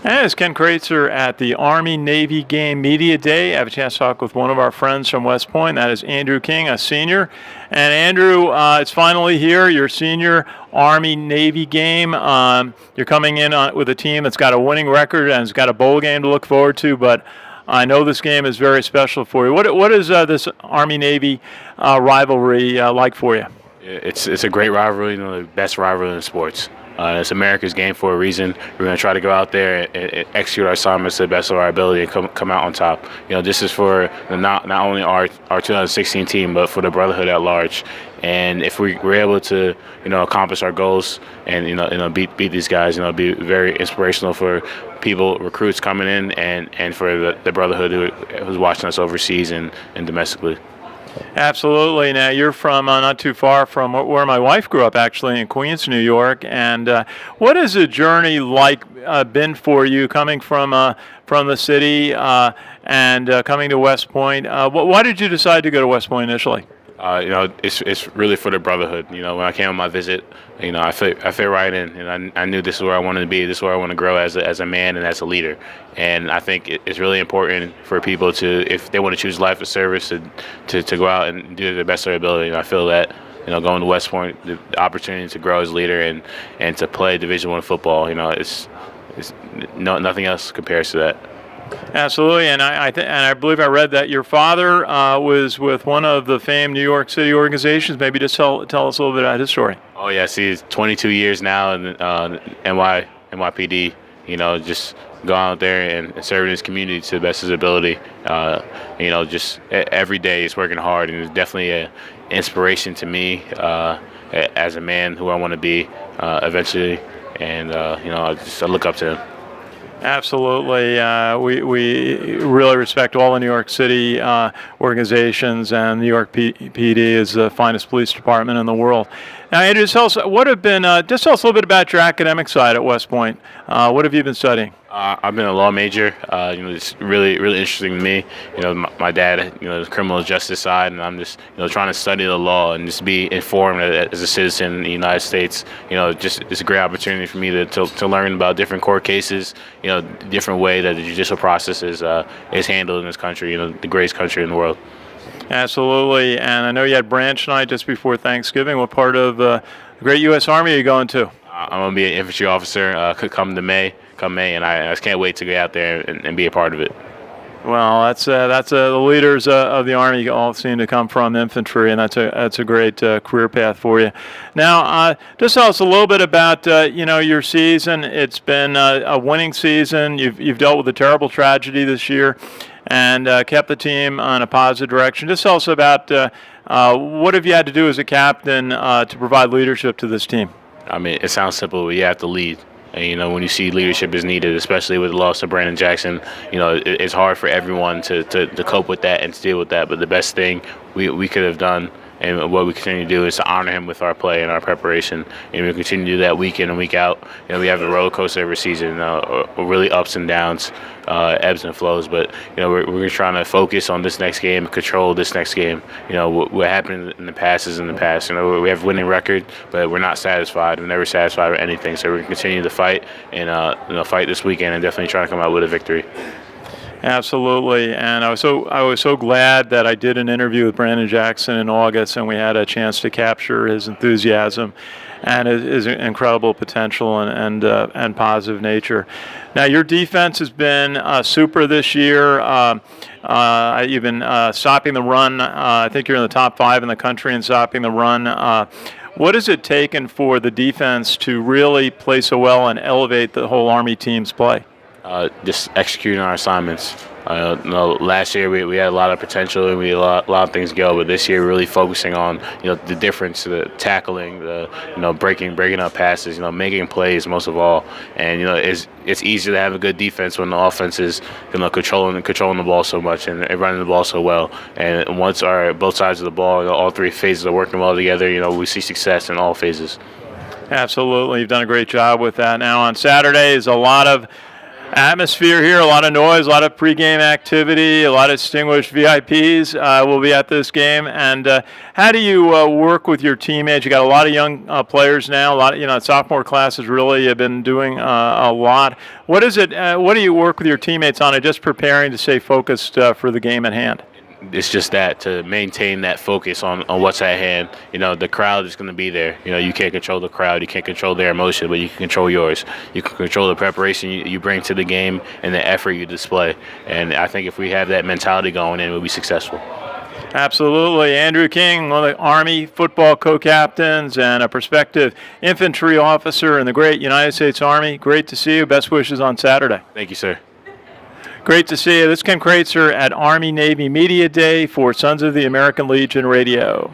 And it's Ken Kraetzer at the Army-Navy Game Media Day. I have a chance to talk with one of our friends from West Point. That is Andrew King, a senior. And Andrew, it's finally here, your senior Army-Navy game. You're coming in with a team that's got a winning record and has got a bowl game to look forward to, but I know this game is very special for you. What is this Army-Navy rivalry like for you? It's a great rivalry, the best rivalry in sports. It's America's game for a reason. We're going to try to go out there and execute our assignments to the best of our ability and come out on top. This is for not only our 2016 team, but for the brotherhood at large. And if we're able to, accomplish our goals and beat these guys, it'll be very inspirational for people, recruits coming in, and for the brotherhood who's watching us overseas and domestically. Absolutely. Now, you're from not too far from where my wife grew up, actually, in Queens, New York. And what has the journey been for you coming from the city and coming to West Point? Why did you decide to go to West Point initially? It's really for the brotherhood. When I came on my visit, I fit right in, and I knew this is where I wanted to be. This is where I want to grow as a man and as a leader. And I think it's really important for people to, if they want to choose life of service, to go out and do the best of their ability. And I feel that going to West Point, the opportunity to grow as a leader and to play Division I football, nothing else compares to that. Absolutely, and I believe I read that your father was with one of the famed New York City organizations. Maybe just tell us a little bit about his story. Oh yes, he's 22 years now in NYPD. Just go out there and serve his community to the best of his ability. Just every day he's working hard, and it's definitely an inspiration to me as a man who I want to be eventually. And I look up to him. Absolutely. We really respect all the New York City organizations, and New York PD is the finest police department in the world. Now, Andrew, just tell us a little bit about your academic side at West Point. What have you been studying? I've been a law major. It's really, really interesting to me. My dad, the criminal justice side, and I'm just, trying to study the law and just be informed as a citizen in the United States. It's a great opportunity for me to learn about different court cases, different way that the judicial process is handled in this country, the greatest country in the world. Absolutely, and I know you had branch night just before Thanksgiving. What part of the great U.S. Army are you going to? I'm going to be an infantry officer come May, and I just can't wait to get out there and be a part of it. Well, that's the leaders of the Army all seem to come from infantry, and that's a great career path for you. Now, just tell us a little bit about your season. It's been a winning season. You've dealt with a terrible tragedy this year, and kept the team on a positive direction. Just tell us about what have you had to do as a captain to provide leadership to this team? I mean, it sounds simple, but you have to lead. And, when you see leadership is needed, especially with the loss of Brandon Jackson, it's hard for everyone to cope with that and to deal with that. But the best thing we could have done and what we continue to do is to honor him with our play and our preparation. And we continue to do that week in and week out. We have a roller coaster every season, really ups and downs, ebbs and flows. But we're trying to focus on this next game, control this next game. What happened in the past is in the past. We have a winning record, but we're not satisfied. We're never satisfied with anything. So we're going to continue to fight and fight this weekend and definitely try to come out with a victory. Absolutely, and I was so glad that I did an interview with Brandon Jackson in August, and we had a chance to capture his enthusiasm and his incredible potential and positive nature. Now, your defense has been super this year. You've been stopping the run. I think you're in the top 5 in the country in stopping the run. What has it taken for the defense to really play so well and elevate the whole Army team's play? Just executing our assignments. Last year we had a lot of potential and we had a lot of things go, but this year we're really focusing on the difference, the tackling, the breaking up passes, making plays most of all. And it's easier to have a good defense when the offense is controlling the ball so much and running the ball so well. And once both sides of the ball, all 3 phases are working well together, we see success in all phases. Absolutely, you've done a great job with that. Now on Saturday is a lot of Atmosphere here, a lot of noise, a lot of pregame activity, a lot of distinguished VIPs will be at this game. And how do you work with your teammates? You got a lot of young players now. A lot of, sophomore classes really have been doing a lot. What is it? What do you work with your teammates on? Just preparing to stay focused for the game at hand. It's just that to maintain that focus on what's at hand. The crowd is going to be there. You can't control the crowd, you can't control their emotion, but you can control yours. You can control the preparation you bring to the game and the effort you display. And I think if we have that mentality going in, we'll be successful. Absolutely. Andrew King, one of the Army football co-captains and a prospective infantry officer in the great United States Army. Great to see you. Best wishes on Saturday. Thank you, sir. Great to see you. This is Ken Kraetzer at Army-Navy Media Day for Sons of the American Legion Radio.